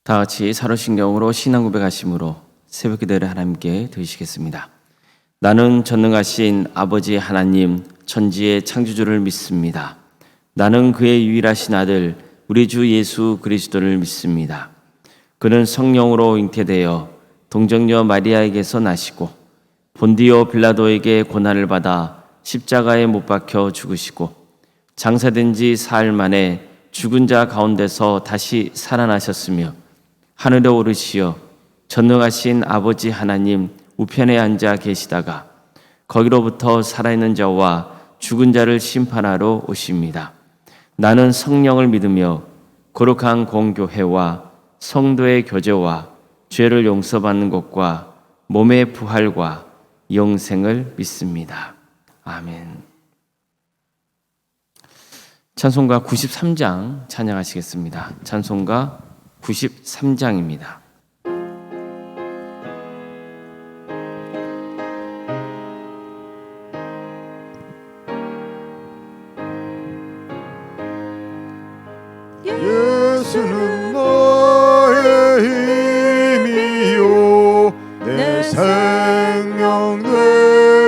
다 같이 사로신경으로 신앙 고백하심으로 새벽 기도를 하나님께 드리시겠습니다. 나는 전능하신 아버지 하나님 천지의 창조주를 믿습니다. 나는 그의 유일하신 아들 우리 주 예수 그리스도를 믿습니다. 그는 성령으로 잉태되어 동정녀 마리아에게서 나시고 본디오 빌라도에게 고난을 받아 십자가에 못 박혀 죽으시고 장사된 지 사흘 만에 죽은 자 가운데서 다시 살아나셨으며 하늘에 오르시어 전능하신 아버지 하나님 우편에 앉아 계시다가 거기로부터 살아있는 자와 죽은 자를 심판하러 오십니다. 나는 성령을 믿으며 거룩한 공교회와 성도의 교제와 죄를 용서받는 것과 몸의 부활과 영생을 믿습니다. 아멘. 찬송가 93장 찬양하시겠습니다. 찬송가 93장입니다. 예수는 나의 힘이요 내 생명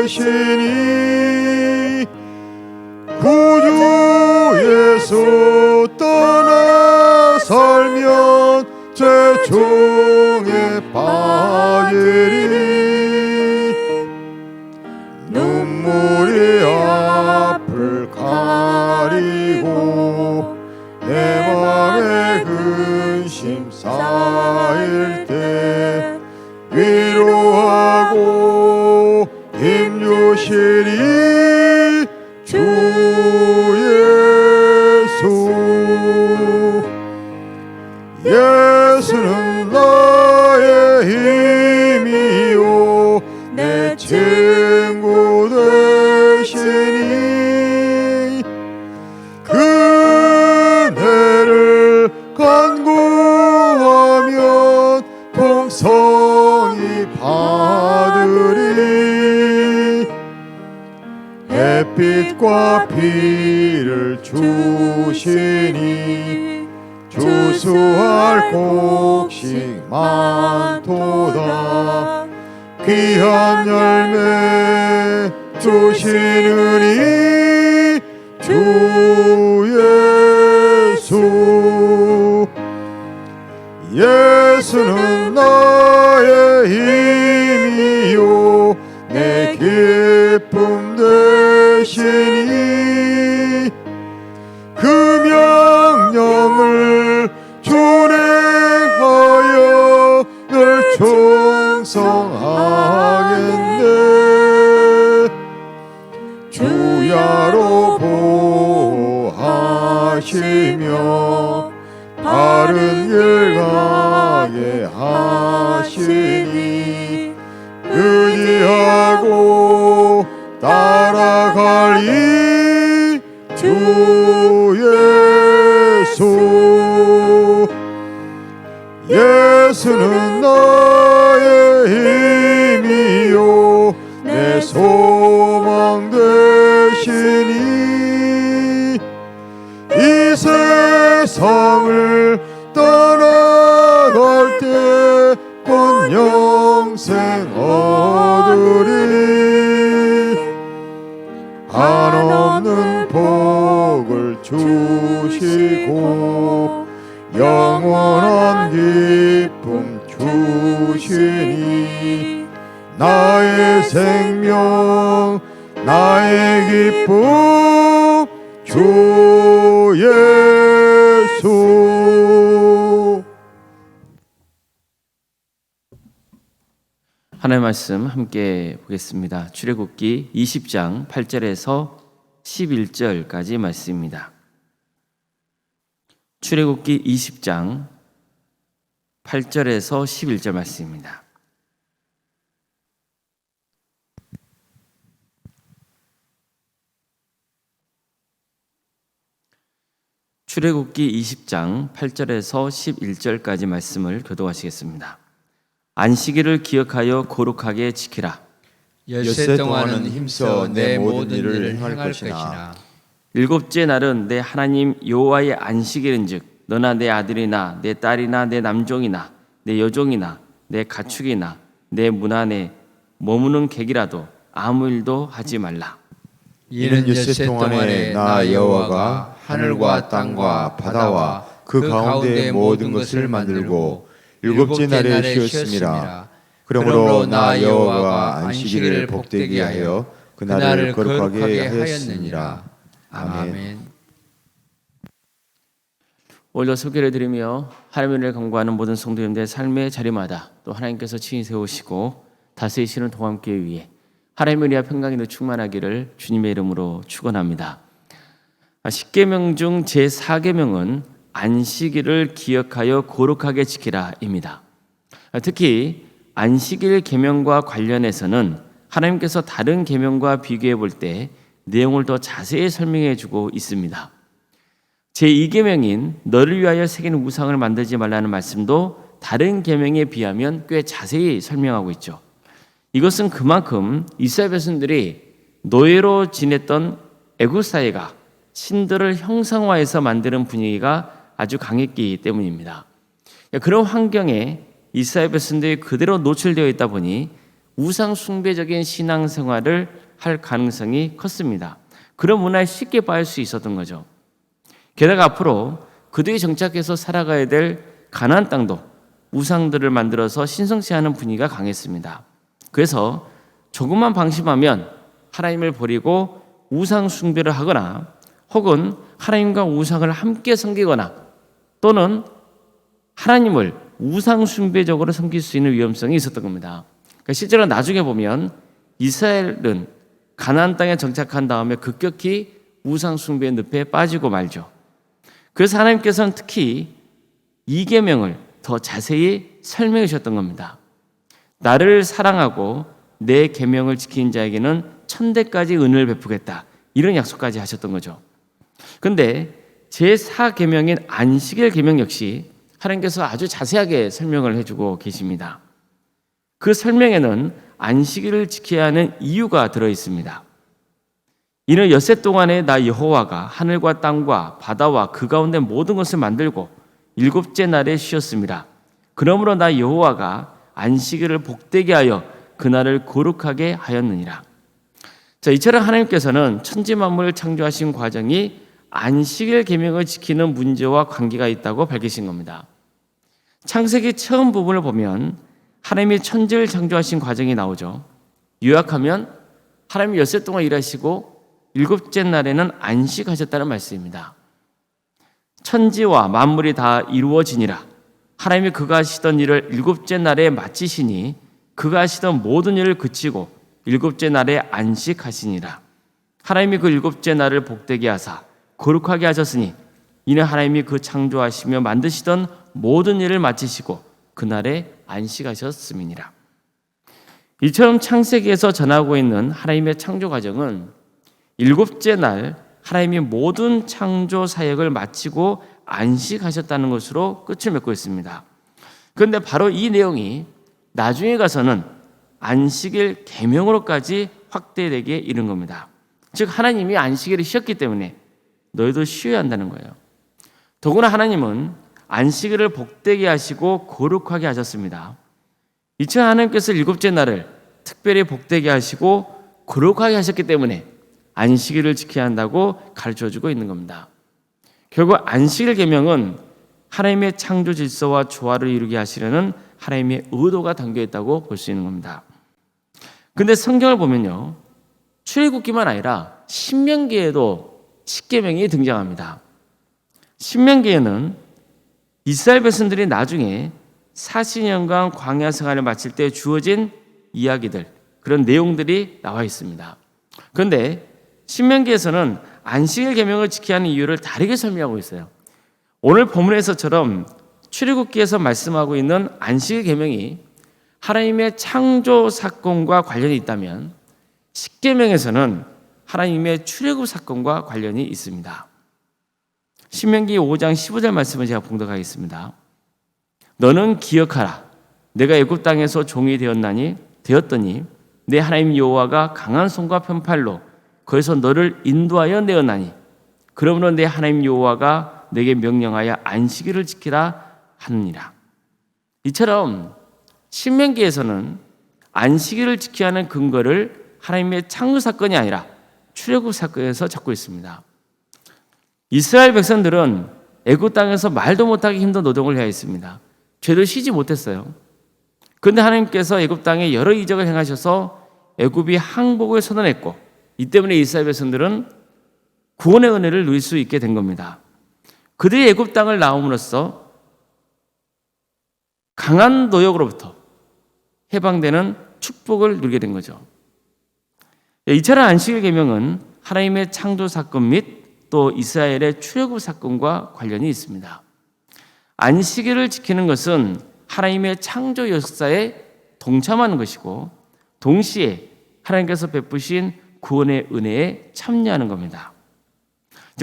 되시니 구주 예수 떠나 살면 죄종에 빠지리 눈물이 앞을 가리고 내 맘에 근심 쌓일 때 위로하고 힘주시리 주 예수. 예수는 나의 힘이요 내 친구 되시니 그네를 간구하면 풍성히 받으리 햇빛과 비를 주시니 주수할 곡식 많도다 귀한 열매 주시느니 주 예수. 예수는 나의 힘이요 내 기쁨 되시니 그 명령을 준행하여 늘 충성하겠네 주야로 보호하시며 바른 길 가게 하시니 의지하고 따라가리 주 예수. 예수는 나의 힘이요 내 소망 되시니 이 세상을 떠나갈 때 곧 영생 얻으리 한없는 복을 주시고 영원한 기쁨 주시니 나의 생명 나의 기쁨 주 예수. 하나님의 말씀 함께 보겠습니다. 출애굽기 20장 8절에서 11절까지 말씀입니다. 출애굽기 20장 8절에서 11절 말씀입니다. 출애굽기 20장 8절에서 11절까지 말씀을 교독하시겠습니다. 안식일을 기억하여 거룩하게 지키라. 엿새 동안은 힘써 내 모든 일을 행할 것이나 일곱째 날은 내 하나님 여호와의 안식일인즉 너나 내 아들이나 내 딸이나 내 남종이나 내 여종이나 내 가축이나 내 문 안에 머무는 객이라도 아무 일도 하지 말라. 이는 엿새 동안에 나 여호와가 하늘과 땅과 바다와 그 가운데 모든 것을 만들고 일곱째 날에 쉬었습니다. 그러므로 나 여호와가 안식일을 복되게 하여 그날을 거룩하게 하였느니라. 아멘. 오늘도 소개를 드리며 하나님을 간구하는 모든 성도님들의 삶의 자리마다 또 하나님께서 친히 세우시고 다스리시는 동함께 위해 하나님의 은혜와 평강이 충만하기를 주님의 이름으로 축원합니다. 10계명 중 제4계명은 안식일을 기억하여 거룩하게 지키라입니다. 특히 안식일 계명과 관련해서는 하나님께서 다른 계명과 비교해 볼 때 내용을 더 자세히 설명해 주고 있습니다. 제2계명인 너를 위하여 새긴 우상을 만들지 말라는 말씀도 다른 계명에 비하면 꽤 자세히 설명하고 있죠. 이것은 그만큼 이스라엘 백성들이 노예로 지냈던 애굽 사회가 신들을 형상화해서 만드는 분위기가 아주 강했기 때문입니다. 그런 환경에 이스라엘 백성들이 그대로 노출되어 있다 보니 우상 숭배적인 신앙생활을 할 가능성이 컸습니다. 그런 문화에 쉽게 빠질 수 있었던 거죠. 게다가 앞으로 그들이 정착해서 살아가야 될 가나안 땅도 우상들을 만들어서 신성시하는 분위기가 강했습니다. 그래서 조금만 방심하면 하나님을 버리고 우상 숭배를 하거나 혹은 하나님과 우상을 함께 섬기거나 또는 하나님을 우상 숭배적으로 섬길 수 있는 위험성이 있었던 겁니다. 그러니까 실제로 나중에 보면 이스라엘은 가나안 땅에 정착한 다음에 급격히 우상 숭배의 늪에 빠지고 말죠. 그래서 하나님께서는 특히 이 계명을 더 자세히 설명해 주셨던 겁니다. 나를 사랑하고 내 계명을 지키는 자에게는 천대까지 은혜를 베푸겠다. 이런 약속까지 하셨던 거죠. 그런데 제4계명인 안식일 계명 역시 하나님께서 아주 자세하게 설명을 해주고 계십니다. 그 설명에는 안식일을 지켜야 하는 이유가 들어 있습니다. 이는 엿새 동안에 나 여호와가 하늘과 땅과 바다와 그 가운데 모든 것을 만들고 일곱째 날에 쉬었습니다. 그러므로 나 여호와가 안식일을 복되게 하여 그날을 거룩하게 하였느니라. 자, 이처럼 하나님께서는 천지 만물을 창조하신 과정이 안식일 계명을 지키는 문제와 관계가 있다고 밝히신 겁니다. 창세기 처음 부분을 보면 하나님이 천지를 창조하신 과정이 나오죠. 요약하면 하나님이 엿새 동안 일하시고 일곱째 날에는 안식하셨다는 말씀입니다. 천지와 만물이 다 이루어지니라. 하나님이 그가 하시던 일을 일곱째 날에 마치시니 그가 하시던 모든 일을 그치고 일곱째 날에 안식하시니라. 하나님이 그 일곱째 날을 복되게 하사 거룩하게 하셨으니 이는 하나님이 그 창조하시며 만드시던 모든 일을 마치시고 그날에 안식하셨음이니라. 이처럼 창세기에서 전하고 있는 하나님의 창조 과정은 일곱째 날 하나님이 모든 창조 사역을 마치고 안식하셨다는 것으로 끝을 맺고 있습니다. 그런데 바로 이 내용이 나중에 가서는 안식일 계명으로까지 확대되게 이른 겁니다. 즉 하나님이 안식일을 쉬었기 때문에 너희도 쉬어야 한다는 거예요. 더구나 하나님은 안식일을 복되게 하시고 거룩하게 하셨습니다. 이처럼 하나님께서 일곱째 날을 특별히 복되게 하시고 거룩하게 하셨기 때문에 안식일을 지켜야 한다고 가르쳐주고 있는 겁니다. 결국 안식일 계명은 하나님의 창조 질서와 조화를 이루게 하시려는 하나님의 의도가 담겨 있다고 볼 수 있는 겁니다. 그런데 성경을 보면요, 출애굽기만 아니라 신명기에도 10계명이 등장합니다. 신명기에는 이스라엘 백성들이 나중에 40년간 광야 생활을 마칠 때 주어진 이야기들, 그런 내용들이 나와 있습니다. 그런데 신명기에서는 안식일 계명을 지켜야 하는 이유를 다르게 설명하고 있어요. 오늘 본문에서처럼 출애굽기에서 말씀하고 있는 안식일 계명이 하나님의 창조 사건과 관련이 있다면 십계명에서는 하나님의 출애굽 사건과 관련이 있습니다. 신명기 5장 15절 말씀을 제가 봉독하겠습니다. 너는 기억하라. 내가 애굽 땅에서 종이 되었더니 내 하나님 여호와가 강한 손과 편팔로 거기서 너를 인도하여 내었나니 그러므로 내 하나님 여호와가 내게 명령하여 안식일을 지키라 하느니라. 이처럼 신명기에서는 안식일을 지켜야 하는 근거를 하나님의 창조 사건이 아니라 출애굽 사건에서 잡고 있습니다. 이스라엘 백성들은 애굽 땅에서 말도 못하기 힘든 노동을 해야 했습니다. 죄도 쉬지 못했어요. 그런데 하나님께서 애굽 땅에 여러 이적을 행하셔서 애굽이 항복을 선언했고, 이 때문에 이스라엘 백성들은 구원의 은혜를 누릴 수 있게 된 겁니다. 그들이 애굽 땅을 나옴으로써 강한 노역으로부터 해방되는 축복을 누리게 된 거죠. 이처럼 안식일 계명은 하나님의 창조 사건 및 또 이스라엘의 출애굽 사건과 관련이 있습니다. 안식일을 지키는 것은 하나님의 창조 역사에 동참하는 것이고, 동시에 하나님께서 베푸신 구원의 은혜에 참여하는 겁니다.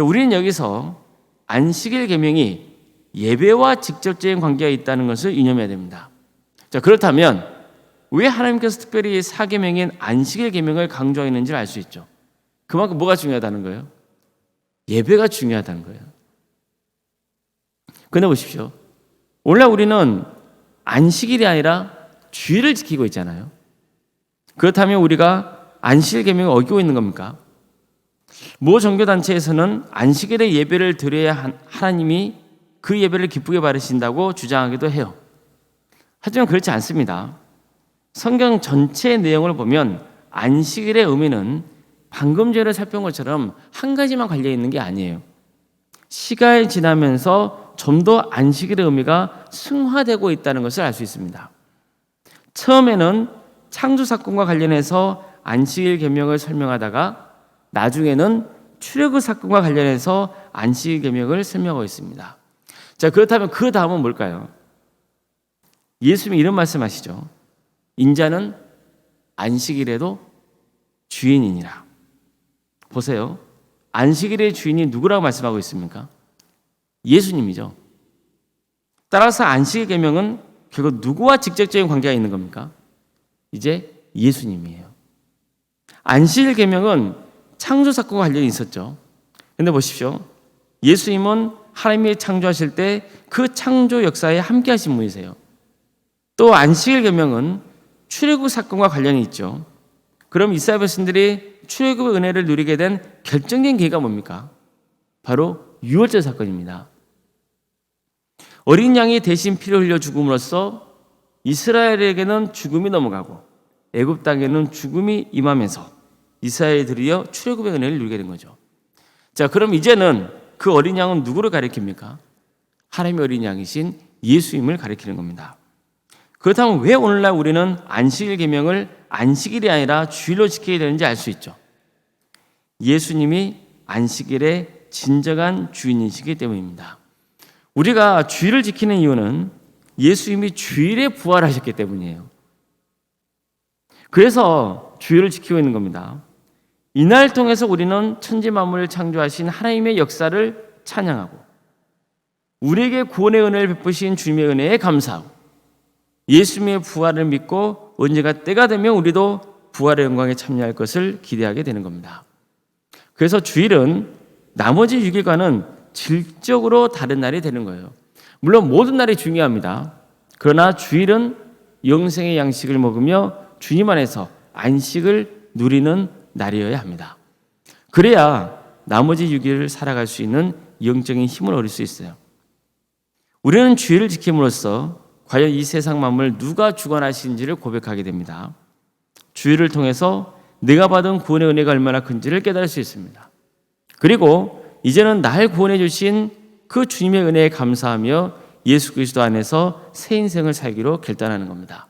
우리는 여기서 안식일 계명이 예배와 직접적인 관계가 있다는 것을 유념해야 됩니다. 그렇다면 왜 하나님께서 특별히 사계명인 안식일 계명을 강조하는지를 알 수 있죠. 그만큼 뭐가 중요하다는 거예요? 예배가 중요하다는 거예요. 그런데 보십시오. 오늘날 우리는 안식일이 아니라 주일을 지키고 있잖아요. 그렇다면 우리가 안식일 계명을 어기고 있는 겁니까? 모 종교단체에서는 안식일에 예배를 드려야 하나님이 그 예배를 기쁘게 받으신다고 주장하기도 해요. 하지만 그렇지 않습니다. 성경 전체의 내용을 보면 안식일의 의미는 방금 전에 살펴본 것처럼 한 가지만 관련 있는 게 아니에요. 시간이 지나면서 좀 더 안식일의 의미가 승화되고 있다는 것을 알 수 있습니다. 처음에는 창조 사건과 관련해서 안식일 계명을 설명하다가 나중에는 출애굽 사건과 관련해서 안식일 계명을 설명하고 있습니다. 그렇다면 그 다음은 뭘까요? 예수님이 이런 말씀하시죠. 인자는 안식일에도 주인이니라. 보세요. 안식일의 주인이 누구라고 말씀하고 있습니까? 예수님이죠. 따라서 안식일 계명은 결국 누구와 직접적인 관계가 있는 겁니까? 이제 예수님이에요. 안식일 계명은 창조 사건과 관련이 있었죠. 그런데 보십시오. 예수님은 하나님이 창조하실 때 그 창조 역사에 함께 하신 분이세요. 또 안식일 계명은 출애굽 사건과 관련이 있죠. 그럼 이스라엘 백성들이 출애굽의 은혜를 누리게 된 결정적인 계기가 뭡니까? 바로 유월절 사건입니다. 어린 양이 대신 피를 흘려 죽음으로써 이스라엘에게는 죽음이 넘어가고 애굽 땅에는 죽음이 임하면서 이스라엘이 드디어 출애굽의 은혜를 누리게 된 거죠. 그럼 이제는 그 어린 양은 누구를 가리킵니까? 하나님의 어린 양이신 예수님을 가리키는 겁니다. 그렇다면 왜 오늘날 우리는 안식일 계명을 안식일이 아니라 주일로 지켜야 되는지 알 수 있죠. 예수님이 안식일의 진정한 주인이시기 때문입니다. 우리가 주일을 지키는 이유는 예수님이 주일에 부활하셨기 때문이에요. 그래서 주일을 지키고 있는 겁니다. 이날 통해서 우리는 천지 만물을 창조하신 하나님의 역사를 찬양하고, 우리에게 구원의 은혜를 베푸신 주님의 은혜에 감사하고, 예수님의 부활을 믿고 언제가 때가 되면 우리도 부활의 영광에 참여할 것을 기대하게 되는 겁니다. 그래서 주일은 나머지 6일과는 질적으로 다른 날이 되는 거예요. 물론 모든 날이 중요합니다. 그러나 주일은 영생의 양식을 먹으며 주님 안에서 안식을 누리는 날이어야 합니다. 그래야 나머지 6일을 살아갈 수 있는 영적인 힘을 얻을 수 있어요. 우리는 주일을 지킴으로써 과연 이 세상 만물을 누가 주관하시는지를 고백하게 됩니다. 주일을 통해서 내가 받은 구원의 은혜가 얼마나 큰지를 깨달을 수 있습니다. 그리고 이제는 날 구원해 주신 그 주님의 은혜에 감사하며 예수 그리스도 안에서 새 인생을 살기로 결단하는 겁니다.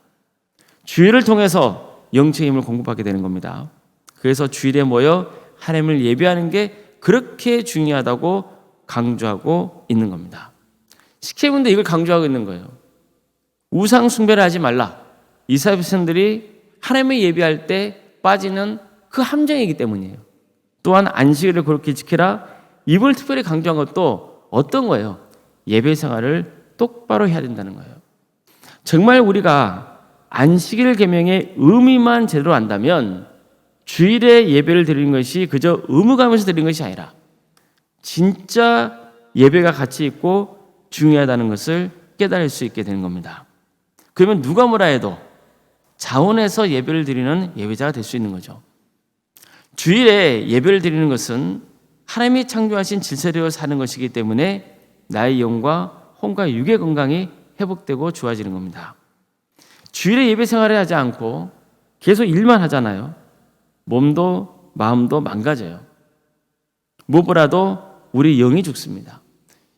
주일을 통해서 영적인 힘을 공급받게 되는 겁니다. 그래서 주일에 모여 하나님을 예배하는 게 그렇게 중요하다고 강조하고 있는 겁니다. 식혜군도 이걸 강조하고 있는 거예요. 우상 숭배를 하지 말라. 이스라엘 백성들이 하나님을 예배할 때 빠지는 그 함정이기 때문이에요. 또한 안식일을 그렇게 지키라. 이걸 특별히 강조한 것도 어떤 거예요? 예배 생활을 똑바로 해야 된다는 거예요. 정말 우리가 안식일 계명의 의미만 제대로 안다면 주일에 예배를 드리는 것이 그저 의무감에서 드리는 것이 아니라 진짜 예배가 가치 있고 중요하다는 것을 깨달을 수 있게 되는 겁니다. 그러면 누가 뭐라 해도 자원해서 예배를 드리는 예배자가 될 수 있는 거죠. 주일에 예배를 드리는 것은 하나님이 창조하신 질서대로 사는 것이기 때문에 나의 영과 혼과 육의 건강이 회복되고 좋아지는 겁니다. 주일에 예배 생활을 하지 않고 계속 일만 하잖아요. 몸도 마음도 망가져요. 무엇보다도 우리 영이 죽습니다.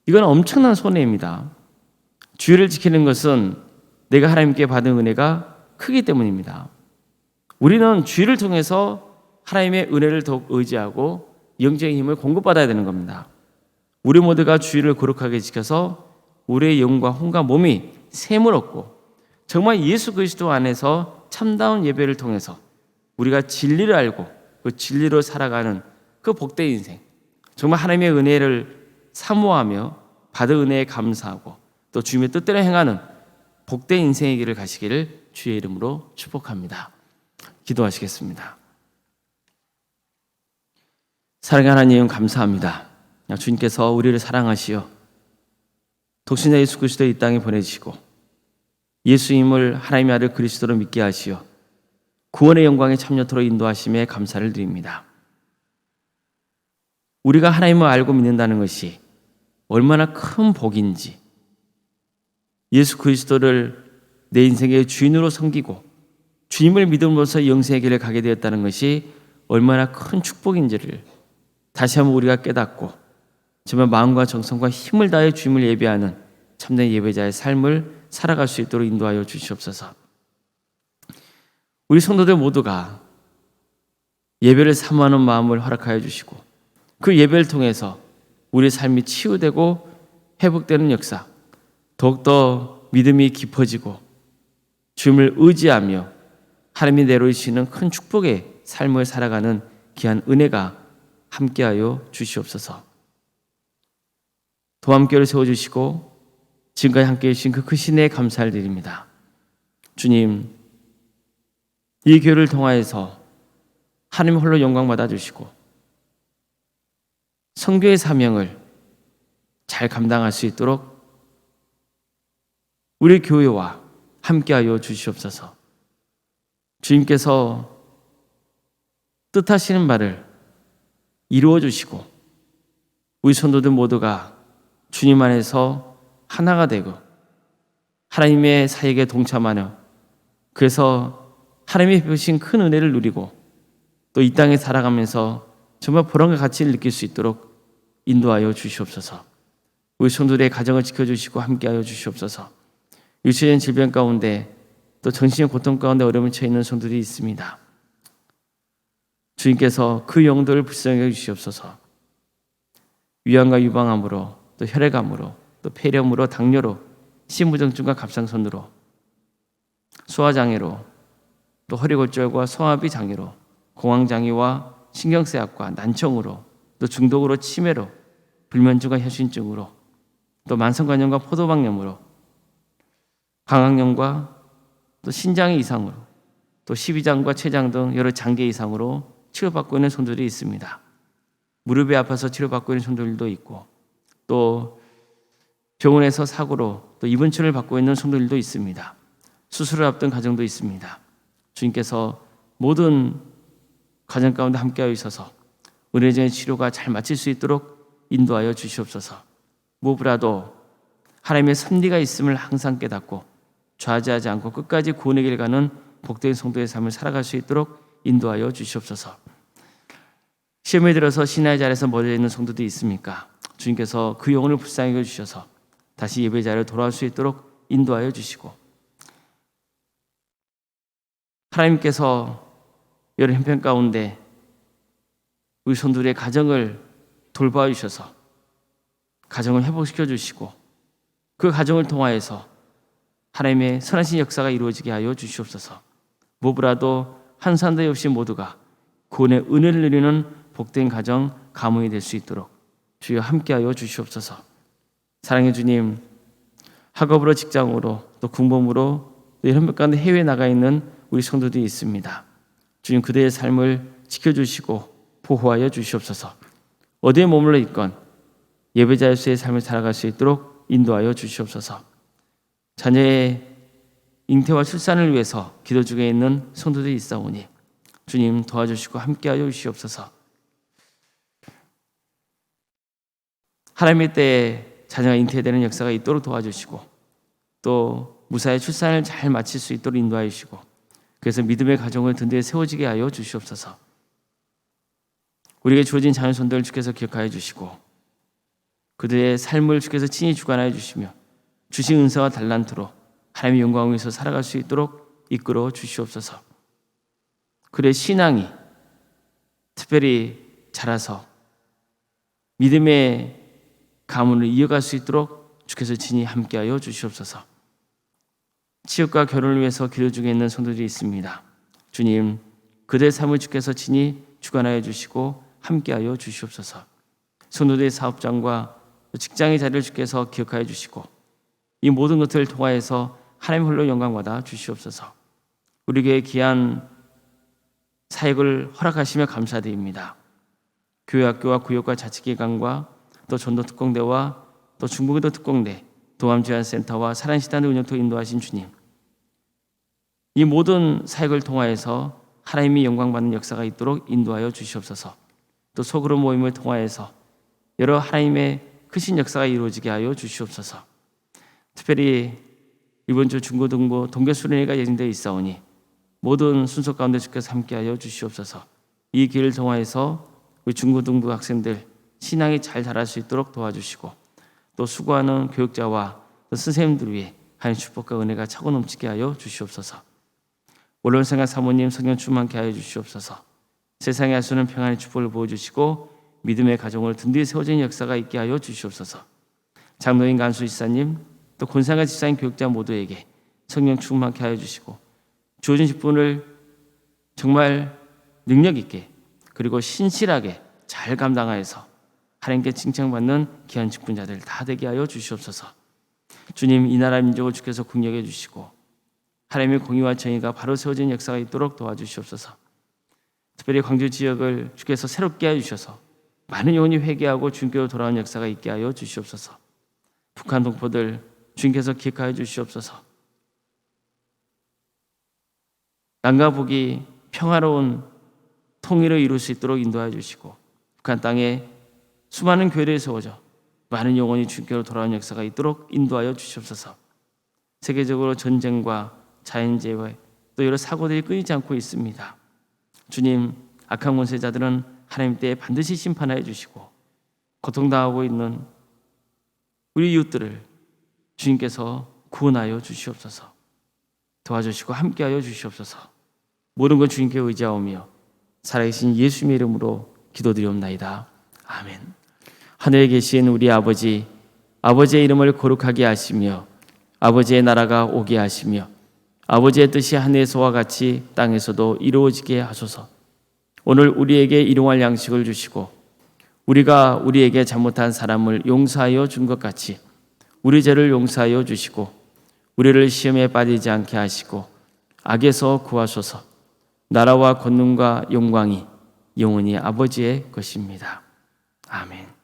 이건 엄청난 손해입니다. 주일을 지키는 것은 내가 하나님께 받은 은혜가 크기 때문입니다. 우리는 주일을 통해서 하나님의 은혜를 더욱 의지하고 영적인 힘을 공급받아야 되는 겁니다. 우리 모두가 주일을 거룩하게 지켜서 우리의 영과 혼과 몸이 샘을 얻고 정말 예수 그리스도 안에서 참다운 예배를 통해서 우리가 진리를 알고 그 진리로 살아가는 그 복된 인생, 정말 하나님의 은혜를 사모하며 받은 은혜에 감사하고 또 주님의 뜻대로 행하는 복된 인생의 길을 가시기를 주의 이름으로 축복합니다. 기도하시겠습니다. 사랑하는 하나님 감사합니다. 주님께서 우리를 사랑하시어 독신자 예수 그리스도 이 땅에 보내주시고 예수님을 하나님의 아들 그리스도로 믿게 하시어 구원의 영광에 참여토록 인도하심에 감사를 드립니다. 우리가 하나님을 알고 믿는다는 것이 얼마나 큰 복인지, 예수 그리스도를 내 인생의 주인으로 섬기고 주님을 믿음으로써 영생의 길을 가게 되었다는 것이 얼마나 큰 축복인지를 다시 한번 우리가 깨닫고 정말 마음과 정성과 힘을 다해 주님을 예배하는 참된 예배자의 삶을 살아갈 수 있도록 인도하여 주시옵소서. 우리 성도들 모두가 예배를 사모하는 마음을 허락하여 주시고 그 예배를 통해서 우리 삶이 치유되고 회복되는 역사, 더욱더 믿음이 깊어지고 주님을 의지하며 하나님이 내려주시는 큰 축복의 삶을 살아가는 귀한 은혜가 함께하여 주시옵소서. 도함교를 세워주시고 지금까지 함께해 주신 그 크신 은혜에 감사를 드립니다. 주님, 이 교회를 통하여서 하나님 홀로 영광 받아주시고 선교의 사명을 잘 감당할 수 있도록 우리 교회와 함께하여 주시옵소서. 주님께서 뜻하시는 바를 이루어 주시고 우리 성도들 모두가 주님 안에서 하나가 되고 하나님의 사역에 동참하며 그래서 하나님이 베푸신 큰 은혜를 누리고 또 이 땅에 살아가면서 정말 보람과 가치를 느낄 수 있도록 인도하여 주시옵소서. 우리 성도들의 가정을 지켜주시고 함께하여 주시옵소서. 유치원 질병 가운데 또 정신의 고통 가운데 어려움을 처해 있는 성도들이 있습니다. 주님께서 그 영들을 불쌍히 주시옵소서. 위암과 유방암으로 또 혈액암으로 또 폐렴으로 당뇨로 심부정증과 갑상선으로 소화장애로 또 허리골절과 성화비 장애로 공황장애와 신경쇠약과 난청으로 또 중독으로 치매로 불면증과 혈신증으로 또 만성관염과 포도당염으로 강황염과 또 신장의 이상으로 또 십이장과 췌장 등 여러 장기 이상으로 치료받고 있는 성도들이 있습니다. 무릎이 아파서 치료받고 있는 성도들도 있고 또 병원에서 사고로 또 입원치료를 받고 있는 성도들도 있습니다. 수술을 앞둔 가정도 있습니다. 주님께서 모든 가정 가운데 함께하여 있어서 은혜적인 치료가 잘 마칠 수 있도록 인도하여 주시옵소서. 무엇보다도 하나님의 섭리가 있음을 항상 깨닫고 좌지하지 않고 끝까지 구원의 길 가는 복된 성도의 삶을 살아갈 수 있도록 인도하여 주시옵소서. 시험에 들어서 신앙의 자리에서 멀어져 있는 성도들이 있습니까? 주님께서 그 영혼을 불쌍히 여겨주셔서 다시 예배 자리로 돌아올 수 있도록 인도하여 주시고 하나님께서 여러 형편 가운데 우리 성도들의 가정을 돌봐 주셔서 가정을 회복시켜 주시고 그 가정을 통하여서 하나님의 선하신 역사가 이루어지게 하여 주시옵소서. 무엇보다도 한 사람도 없이 모두가 구원의 은혜를 누리는 복된 가정, 가문이 될 수 있도록 주여 함께하여 주시옵소서. 사랑의 주님, 학업으로 직장으로 또 군복무로 또 이런 것 가운데 해외에 나가 있는 우리 성도들이 있습니다. 주님 그들의 삶을 지켜주시고 보호하여 주시옵소서. 어디에 머물러 있건 예배자로서의 삶을 살아갈 수 있도록 인도하여 주시옵소서. 자녀의 잉태와 출산을 위해서 기도 중에 있는 성도들이 있사오니 주님 도와주시고 함께하여 주시옵소서. 하나님의 때에 자녀가 잉태되는 역사가 있도록 도와주시고 또 무사히 출산을 잘 마칠 수 있도록 인도하여 주시고 그래서 믿음의 가정을 든든히 세워지게 하여 주시옵소서. 우리에게 주어진 자녀 손들을 주께서 기억하여 주시고 그들의 삶을 주께서 친히 주관하여 주시며 주신 은사와 달란트로 하나님의 영광을 위해서 살아갈 수 있도록 이끌어 주시옵소서. 그의 신앙이 특별히 자라서 믿음의 가문을 이어갈 수 있도록 주께서 친히 함께하여 주시옵소서. 치읓과 결혼을 위해서 기도 중에 있는 성도들이 있습니다. 주님, 그들의 삶을 주께서 친히 주관하여 주시고 함께하여 주시옵소서. 성도들의 사업장과 직장의 자리를 주께서 기억하여 주시고 이 모든 것들을 통하여서 하나님 홀로 영광받아 주시옵소서. 우리에게 귀한 사역을 허락하시며 감사드립니다. 교회학교와 구역과 자치기관과 또 전도특공대와 또 중부기도 특공대, 동암지원센터와 사랑시단을 운영토 인도하신 주님, 이 모든 사역을 통하여서 하나님이 영광받는 역사가 있도록 인도하여 주시옵소서. 또 소그룹 모임을 통하여서 여러 하나님의 크신 역사가 이루어지게 하여 주시옵소서. 특별히 이번 주 중고등부 동계수련회가 예정되어 있사오니 모든 순서 가운데 주께서 함께하여 주시옵소서. 이 길을 통하여서 우리 중고등부 학생들 신앙이 잘 자랄 수 있도록 도와주시고 또 수고하는 교육자와 또 선생님들 위해 하나님 축복과 은혜가 차고 넘치게 하여 주시옵소서. 원론생활 사모님 성령 충만케 하여 주시옵소서. 세상에 할 수 없는 평안의 축복을 보여주시고 믿음의 가정을 든든히 세워지는 역사가 있게 하여 주시옵소서. 장로인 간수 지사님 또 권상가 지사인 교육자 모두에게 성령 충만케 하여 주시고 주어진 직분을 정말 능력 있게 그리고 신실하게 잘 감당하여서 하나님께 칭찬받는 귀한 직분자들 다 되게 하여 주시옵소서. 주님, 이 나라 민족을 주께서 국력해 주시고 하나님의 공의와 정의가 바로 세워지는 역사가 있도록 도와주시옵소서. 특별히 광주 지역을 주께서 새롭게 하여 주셔서 많은 영혼이 회개하고 주님께로 돌아오는 역사가 있게 하여 주시옵소서. 북한 동포들 주님께서 기억하여 주시옵소서. 남과 북이 평화로운 통일을 이룰 수 있도록 인도하여 주시고 북한 땅에 수많은 교회를 세워져 많은 영혼이 주님께로 돌아오는 역사가 있도록 인도하여 주시옵소서. 세계적으로 전쟁과 자연재해 또 여러 사고들이 끊이지 않고 있습니다. 주님, 악한 권세자들은 하나님 때에 반드시 심판하여 주시고 고통당하고 있는 우리 이웃들을 주님께서 구원하여 주시옵소서. 도와주시고 함께하여 주시옵소서. 모든 것 주님께 의지하오며 살아계신 예수님의 이름으로 기도드리옵나이다. 아멘. 하늘에 계신 우리 아버지, 아버지의 이름을 거룩하게 하시며 아버지의 나라가 오게 하시며 아버지의 뜻이 하늘에서와 같이 땅에서도 이루어지게 하소서. 오늘 우리에게 일용할 양식을 주시고 우리가 우리에게 잘못한 사람을 용서하여 준 것 같이 우리 죄를 용서하여 주시고 우리를 시험에 빠지지 않게 하시고 악에서 구하소서. 나라와 권능과 영광이 영원히 아버지의 것입니다. 아멘.